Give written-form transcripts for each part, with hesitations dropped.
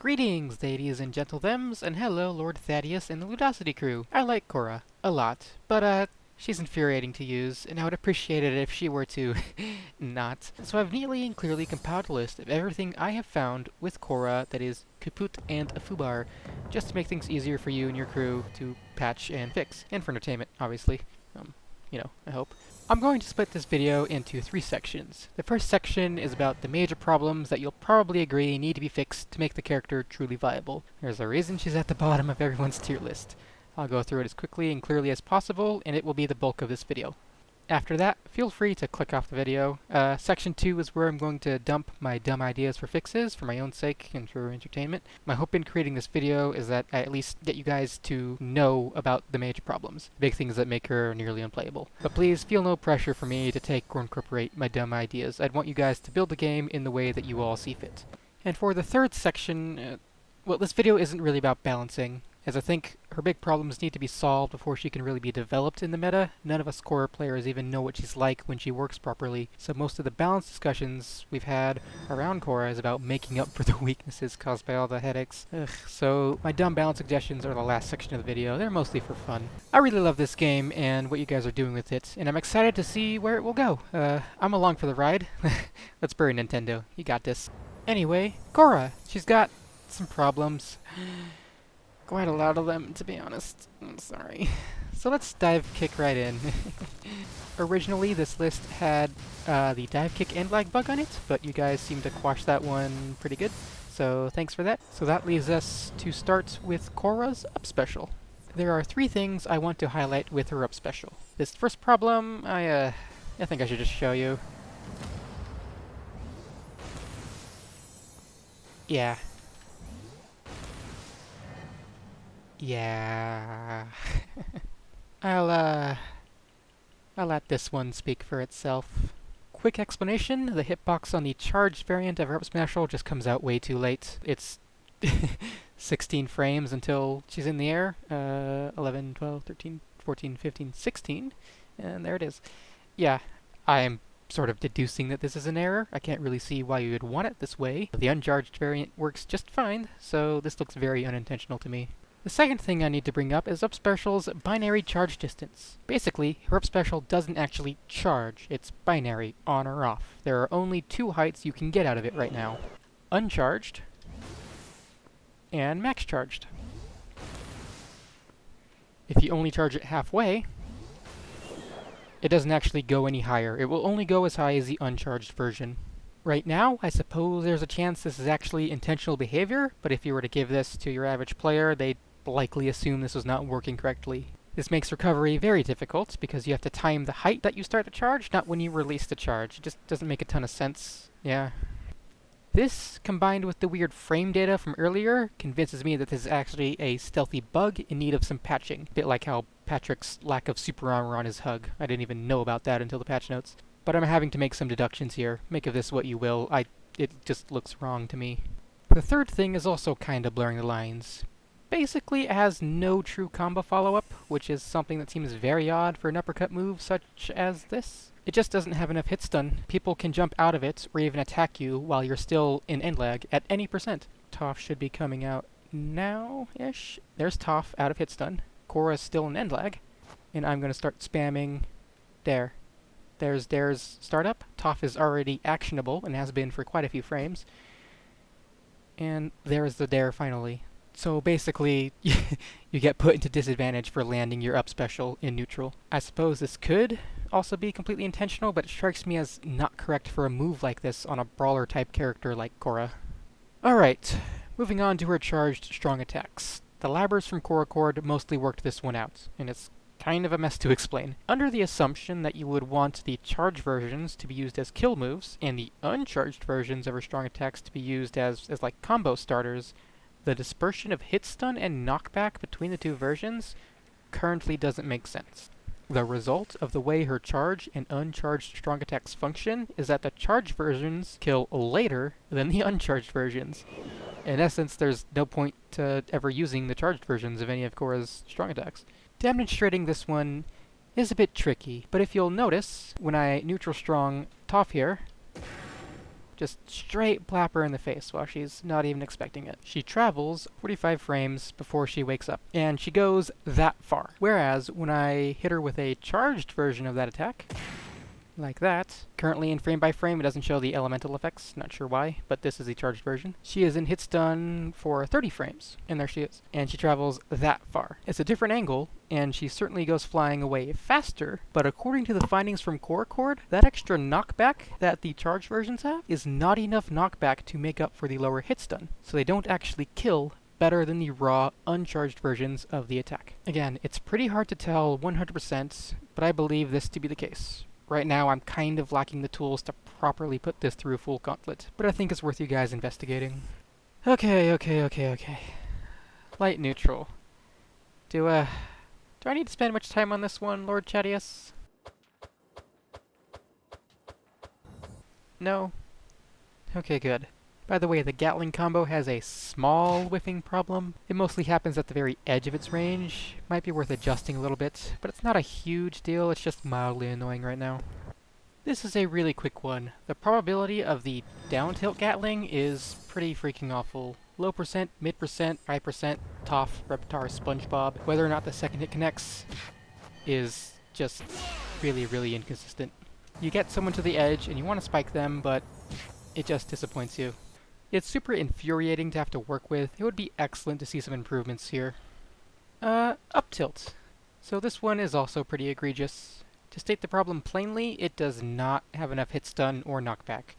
Greetings, ladies and gentlethems, and hello, Lord Thaddeus and the Ludosity crew. I like Korra a lot, but she's infuriating to use, and I would appreciate it if she were to not. So I've neatly and clearly compiled a list of everything I have found with Korra that is kaput and afubar, just to make things easier for you and your crew to patch and fix, and for entertainment, obviously. I hope. I'm going to split this video into 3 sections. The first section is about the major problems that you'll probably agree need to be fixed to make the character truly viable. There's a reason she's at the bottom of everyone's tier list. I'll go through it as quickly and clearly as possible, and it will be the bulk of this video. After that, feel free to click off the video. Section 2 is where I'm going to dump my dumb ideas for fixes, for my own sake and for entertainment. My hope in creating this video is that I at least get you guys to know about the major problems, big things that make her nearly unplayable. But please feel no pressure for me to take or incorporate my dumb ideas. I'd want you guys to build the game in the way that you all see fit. And for the third section, well, this video isn't really about balancing, as I think her big problems need to be solved before she can really be developed in the meta. None of us Korra players even know what she's like when she works properly, so most of the balance discussions we've had around Korra is about making up for the weaknesses caused by all the headaches. So my dumb balance suggestions are the last section of the video. They're mostly for fun. I really love this game and what you guys are doing with it, and I'm excited to see where it will go. I'm along for the ride. Let's bury Nintendo. You got this. Anyway, Korra. She's got some problems. Quite a lot of them, to be honest. I'm sorry. So let's dive kick right in. Originally, this list had the dive kick and lag bug on it, but you guys seem to quash that one pretty good. So thanks for that. So that leaves us to start with Korra's up special. There are 3 things I want to highlight with her up special. This first problem, I think I should just show you. Yeah. Yeah. I'll let this one speak for itself. Quick explanation, the hitbox on the charged variant of her up special just comes out way too late. It's 16 frames until she's in the air. 11, 12, 13, 14, 15, 16. And there it is. Yeah, I'm sort of deducing that this is an error. I can't really see why you would want it this way. The uncharged variant works just fine, so this looks very unintentional to me. The second thing I need to bring up is up special's binary charge distance. Basically, her up special doesn't actually charge. It's binary, on or off. There are only 2 heights you can get out of it right now. Uncharged and max charged. If you only charge it halfway, it doesn't actually go any higher. It will only go as high as the uncharged version. Right now, I suppose there's a chance this is actually intentional behavior, but if you were to give this to your average player, they'd likely assume this was not working correctly. This makes recovery very difficult, because you have to time the height that you start the charge, not when you release the charge. It just doesn't make a ton of sense. Yeah. This, combined with the weird frame data from earlier, convinces me that this is actually a stealthy bug in need of some patching. A bit like how Patrick's lack of super armor on his hug. I didn't even know about that until the patch notes. But I'm having to make some deductions here. Make of this what you will. It just looks wrong to me. The third thing is also kinda blurring the lines. Basically, it has no true combo follow-up, which is something that seems very odd for an uppercut move such as this. It just doesn't have enough hit stun. People can jump out of it, or even attack you while you're still in end lag at any percent. Toph should be coming out now-ish. There's Toph out of hit stun. Korra's still in end lag. And I'm gonna start spamming there. There's Dare's startup. Toph is already actionable and has been for quite a few frames. And there's the Dare finally. So basically, you get put into disadvantage for landing your up special in neutral. I suppose this could also be completely intentional, but it strikes me as not correct for a move like this on a brawler type character like Korra. Alright, moving on to her charged strong attacks. The labbers from Korra Cord mostly worked this one out, and it's kind of a mess to explain. Under the assumption that you would want the charged versions to be used as kill moves, and the uncharged versions of her strong attacks to be used as like combo starters, the dispersion of hit stun and knockback between the 2 versions currently doesn't make sense. The result of the way her charge and uncharged strong attacks function is that the charged versions kill later than the uncharged versions. In essence, there's no point to ever using the charged versions of any of Korra's strong attacks. Demonstrating this one is a bit tricky, but if you'll notice, when I neutral strong Toph here, Just straight blap her in the face while she's not even expecting it. She travels 45 frames before she wakes up, and she goes that far. Whereas when I hit her with a charged version of that attack, like that. Currently in frame by frame, it doesn't show the elemental effects, not sure why, but this is the charged version. She is in hit stun for 30 frames, and there she is. And she travels that far. It's a different angle, and she certainly goes flying away faster, but according to the findings from Korra, that extra knockback that the charged versions have is not enough knockback to make up for the lower hit stun, so they don't actually kill better than the raw, uncharged versions of the attack. Again, it's pretty hard to tell 100%, but I believe this to be the case. Right now, I'm kind of lacking the tools to properly put this through a full gauntlet, but I think it's worth you guys investigating. Okay. Light neutral. Do I need to spend much time on this one, Lord Chadius? No? Okay, good. By the way, the Gatling combo has a small whiffing problem. It mostly happens at the very edge of its range. Might be worth adjusting a little bit, but it's not a huge deal, it's just mildly annoying right now. This is a really quick one. The probability of the down tilt Gatling is pretty freaking awful. Low percent, mid percent, high percent, Toph, Reptar, SpongeBob. Whether or not the second hit connects is just really inconsistent. You get someone to the edge and you want to spike them, but it just disappoints you. It's super infuriating to have to work with. It would be excellent to see some improvements here. Up tilt. So this one is also pretty egregious. To state the problem plainly, it does not have enough hit stun or knockback,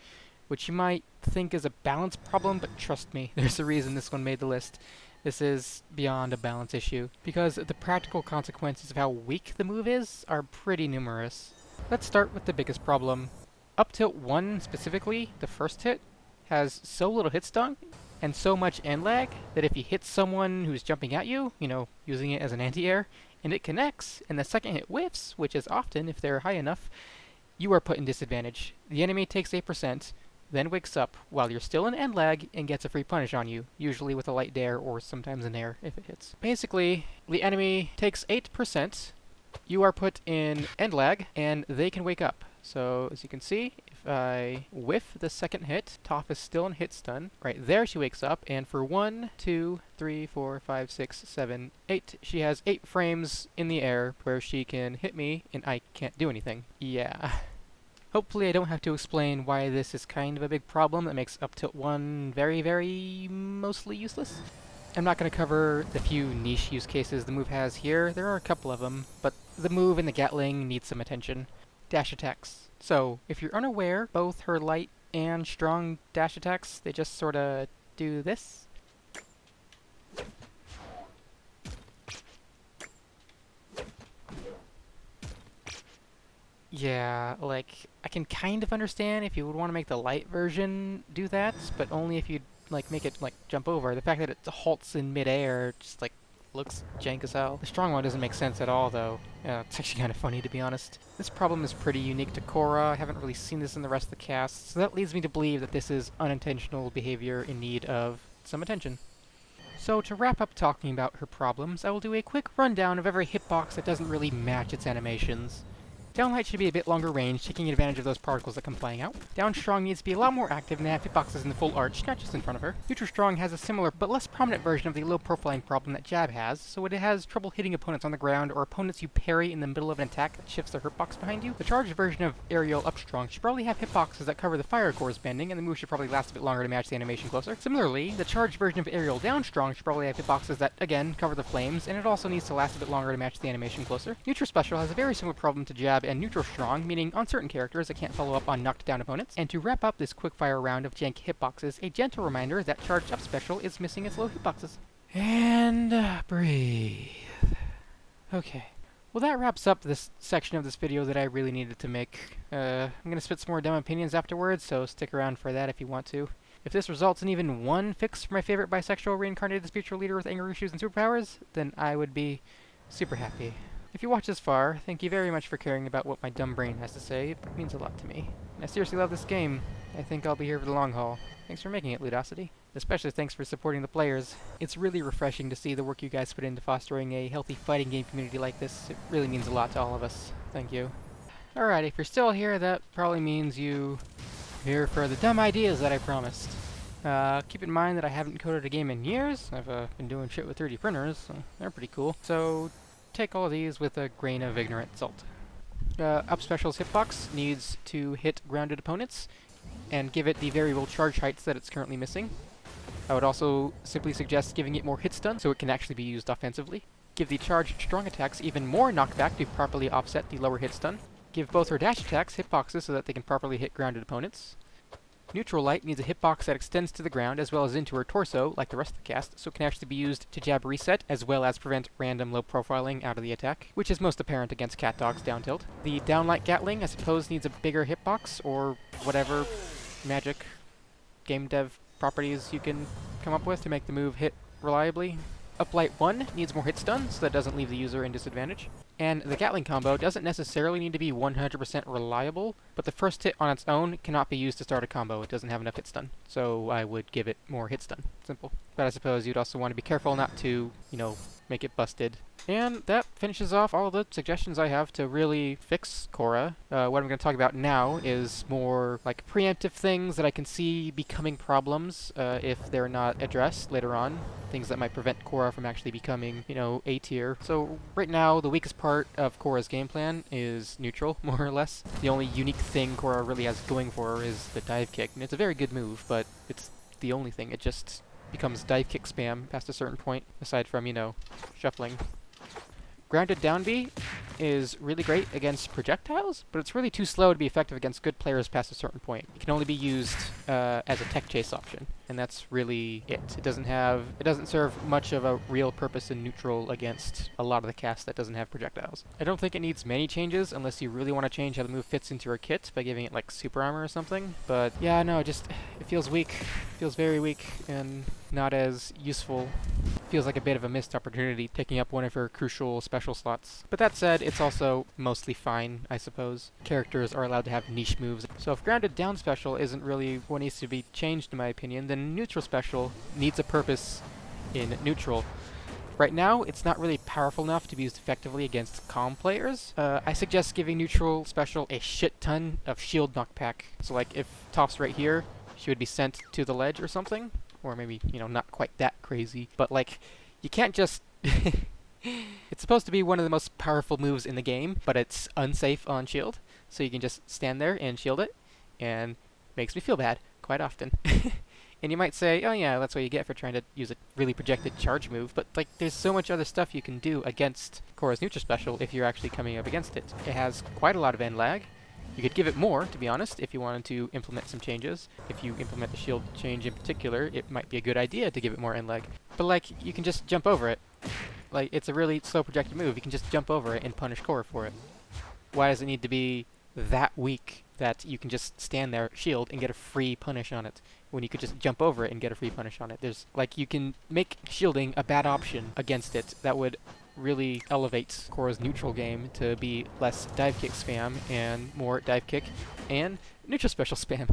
which you might think is a balance problem, but trust me, there's a reason this one made the list. This is beyond a balance issue, because the practical consequences of how weak the move is are pretty numerous. Let's start with the biggest problem. Up tilt 1 specifically, the first hit, has so little hit stun and so much end lag that if you hit someone who's jumping at you, using it as an anti-air, and it connects, and the second hit whiffs, which is often if they're high enough, you are put in disadvantage. The enemy takes 8%, then wakes up while you're still in end lag and gets a free punish on you, usually with a light dare or sometimes an air if it hits. Basically, the enemy takes 8%, you are put in end lag, and they can wake up. So, as you can see, if I whiff the second hit, Toph is still in hit stun. Right there she wakes up, and for 1, 2, 3, 4, 5, 6, 7, 8, she has 8 frames in the air where she can hit me, and I can't do anything. Yeah. Hopefully I don't have to explain why this is kind of a big problem that makes up tilt 1 very mostly useless. I'm not going to cover the few niche use cases the move has here. There are a couple of them, but the move and the Gatling need some attention. Dash attacks. So, if you're unaware, both her light and strong dash attacks, they just sorta do this. Yeah, like, I can kind of understand if you would want to make the light version do that, but only if you make it, jump over. The fact that it halts in midair just, looks jank as hell. The strong one doesn't make sense at all, though. It's actually kind of funny, to be honest. This problem is pretty unique to Korra. I haven't really seen this in the rest of the cast, so that leads me to believe that this is unintentional behavior in need of some attention. So to wrap up talking about her problems, I will do a quick rundown of every hitbox that doesn't really match its animations. Downlight should be a bit longer range, taking advantage of those particles that come flying out. Down Strong needs to be a lot more active and have hitboxes in the full arch, not just in front of her. Neutral Strong has a similar but less prominent version of the low profiling problem that Jab has, so it has trouble hitting opponents on the ground or opponents you parry in the middle of an attack that shifts their hitbox behind you. The charged version of Aerial Up Strong should probably have hitboxes that cover the fire core's bending, and the move should probably last a bit longer to match the animation closer. Similarly, the charged version of Aerial Down Strong should probably have hitboxes that, again, cover the flames, and it also needs to last a bit longer to match the animation closer. Neutral Special has a very similar problem to Jab and Neutral Strong, meaning on certain characters that can't follow up on knocked down opponents. And to wrap up this quickfire round of jank hitboxes, a gentle reminder that Charged Up Special is missing its low hitboxes. And breathe. Okay. Well, that wraps up this section of this video that I really needed to make. I'm gonna spit some more dumb opinions afterwards, so stick around for that if you want to. If this results in even one fix for my favorite bisexual reincarnated spiritual leader with anger issues and superpowers, then I would be super happy. If you watch this far, thank you very much for caring about what my dumb brain has to say. It means a lot to me. And I seriously love this game. I think I'll be here for the long haul. Thanks for making it, Ludosity. Especially thanks for supporting the players. It's really refreshing to see the work you guys put into fostering a healthy fighting game community like this. It really means a lot to all of us. Thank you. Alright, if you're still here, that probably means you here for the dumb ideas that I promised. Keep in mind that I haven't coded a game in years. I've been doing shit with 3D printers, so they're pretty cool. So take all of these with a grain of ignorant salt. Up Special's hitbox needs to hit grounded opponents and give it the variable charge heights that it's currently missing. I would also simply suggest giving it more hit stun so it can actually be used offensively. Give the charged strong attacks even more knockback to properly offset the lower hit stun. Give both her dash attacks hitboxes so that they can properly hit grounded opponents. Neutral Light needs a hitbox that extends to the ground as well as into her torso, like the rest of the cast, so it can actually be used to jab reset, as well as prevent random low profiling out of the attack, which is most apparent against Cat Dog's down tilt. The Downlight Gatling, I suppose, needs a bigger hitbox, or whatever magic game dev properties you can come up with to make the move hit reliably. Uplight 1 needs more hit stun, so that doesn't leave the user in disadvantage. And the Gatling combo doesn't necessarily need to be 100% reliable, but the first hit on its own cannot be used to start a combo. It doesn't have enough hit stun, so I would give it more hit stun. Simple. But I suppose you'd also want to be careful not to, make it busted. And that finishes off all the suggestions I have to really fix Korra. What I'm going to talk about now is more like preemptive things that I can see becoming problems if they're not addressed later on. Things that might prevent Korra from actually becoming, A tier. So right now, the weakest part of Korra's game plan is neutral, more or less. The only unique thing Korra really has going for her is the dive kick. And it's a very good move, but it's the only thing. It just becomes dive kick spam past a certain point, aside from, shuffling. Grounded down B is really great against projectiles, but it's really too slow to be effective against good players past a certain point. It can only be used as a tech chase option, and that's really it. It doesn't serve much of a real purpose in neutral against a lot of the cast that doesn't have projectiles. I don't think it needs many changes unless you really want to change how the move fits into your kit by giving it like super armor or something. But yeah, no, it feels weak. It feels very weak and not as useful. Feels like a bit of a missed opportunity taking up one of her crucial special slots. But that said, it's also mostly fine, I suppose. Characters are allowed to have niche moves. So if grounded down special isn't really what needs to be changed in my opinion, then neutral special needs a purpose in neutral. Right now, it's not really powerful enough to be used effectively against calm players. I suggest giving neutral special a shit ton of shield knockback. So like if Toph's right here, she would be sent to the ledge or something. Or maybe, not quite that crazy. But, like, you can't just... It's supposed to be one of the most powerful moves in the game, but it's unsafe on shield. So you can just stand there and shield it, and makes me feel bad quite often. And you might say, oh yeah, that's what you get for trying to use a really projected charge move, but, like, there's so much other stuff you can do against Korra's neutral special if you're actually coming up against it. It has quite a lot of end lag. You could give it more, to be honest, if you wanted to implement some changes. If you implement the shield change in particular, it might be a good idea to give it more end lag. But, like, you can just jump over it. Like, it's a really slow projected move. You can just jump over it and punish Korra for it. Why does it need to be that weak that you can just stand there, shield, and get a free punish on it, when you could just jump over it and get a free punish on it? You can make shielding a bad option against it that would really elevates Korra's neutral game to be less dive kick spam and more dive kick and neutral special spam.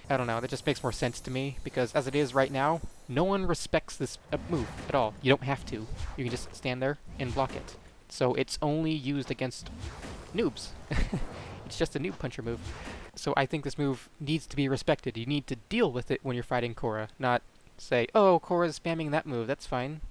I don't know, that just makes more sense to me, because as it is right now, no one respects this move at all. You don't have to. You can just stand there and block it. So it's only used against noobs. It's just a noob puncher move. So I think this move needs to be respected. You need to deal with it when you're fighting Korra, not say, oh, Korra's spamming that move, that's fine.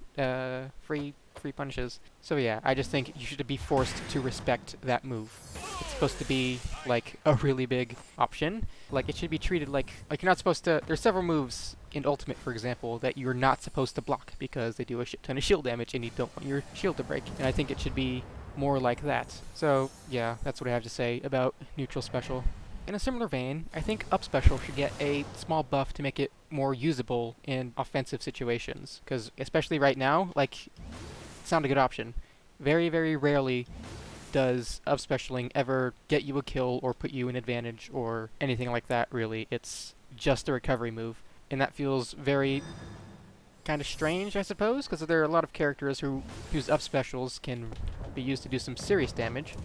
Free punishes. So yeah, I just think you should be forced to respect that move. It's supposed to be like a really big option. Like it should be treated like you're not supposed to. There's several moves in Ultimate, for example, that you're not supposed to block because they do a shit ton of shield damage and you don't want your shield to break. And I think it should be more like that. So yeah, that's what I have to say about neutral special. In a similar vein, I think up special should get a small buff to make it more usable in offensive situations. Because especially right now, like, it's not a good option. Very, very rarely does up specialing ever get you a kill or put you in advantage or anything like that, really. It's just a recovery move. And that feels very kind of strange, I suppose, because there are a lot of characters whose up specials can be used to do some serious damage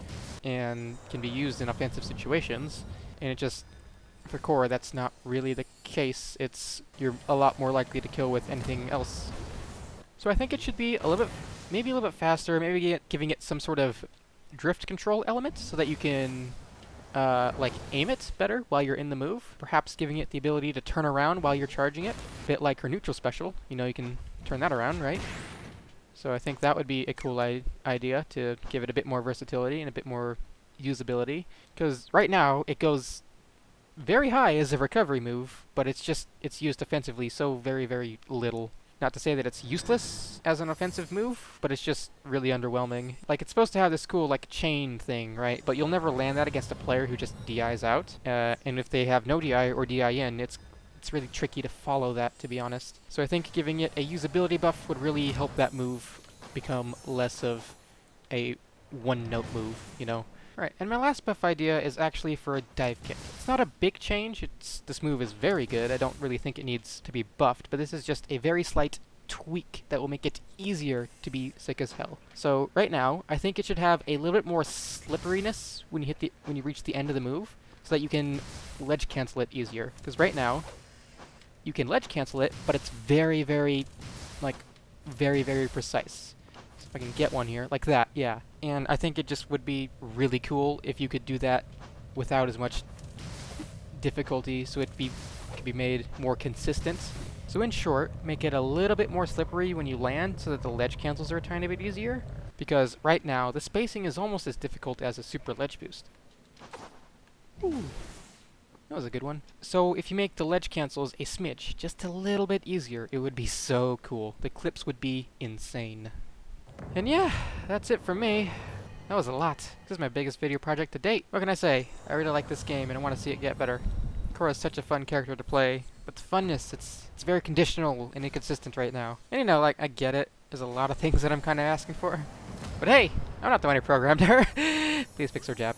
and can be used in offensive situations. And it just, for Korra, that's not really the case. You're a lot more likely to kill with anything else. So I think it should be maybe a little bit faster, maybe giving it some sort of drift control element so that you can like aim it better while you're in the move. Perhaps giving it the ability to turn around while you're charging it. A bit like her neutral special. You know, you can turn that around, right? So I think that would be a cool idea to give it a bit more versatility and a bit more usability. Because right now, it goes very high as a recovery move, but it's used offensively so very, very little. Not to say that it's useless as an offensive move, but it's just really underwhelming. Like, it's supposed to have this cool, like, chain thing, right? But you'll never land that against a player who just DIs out. And if they have no DI or DI in, it's really tricky to follow that, to be honest. So I think giving it a usability buff would really help that move become less of a one-note move, you know? Right, and my last buff idea is actually for a dive kick. It's not a big change, this move is very good, I don't really think it needs to be buffed, but this is just a very slight tweak that will make it easier to be sick as hell. So right now, I think it should have a little bit more slipperiness when you reach the end of the move, so that you can ledge cancel it easier. Because right now, you can ledge cancel it, but it's very, very, like, very, very precise. If I can get one here, like that, yeah. And I think it just would be really cool if you could do that without as much difficulty, so it could be made more consistent. So in short, make it a little bit more slippery when you land so that the ledge cancels are a tiny bit easier. Because right now, the spacing is almost as difficult as a super ledge boost. Ooh. That was a good one. So if you make the ledge cancels a smidge, just a little bit easier, it would be so cool. The clips would be insane. And yeah, that's it for me. That was a lot. This is my biggest video project to date. What can I say? I really like this game and I want to see it get better. Korra is such a fun character to play, but the funness, it's very conditional and inconsistent right now. And you know, like, I get it. There's a lot of things that I'm kind of asking for. But hey, I'm not the one who programmed her. Please fix her jab.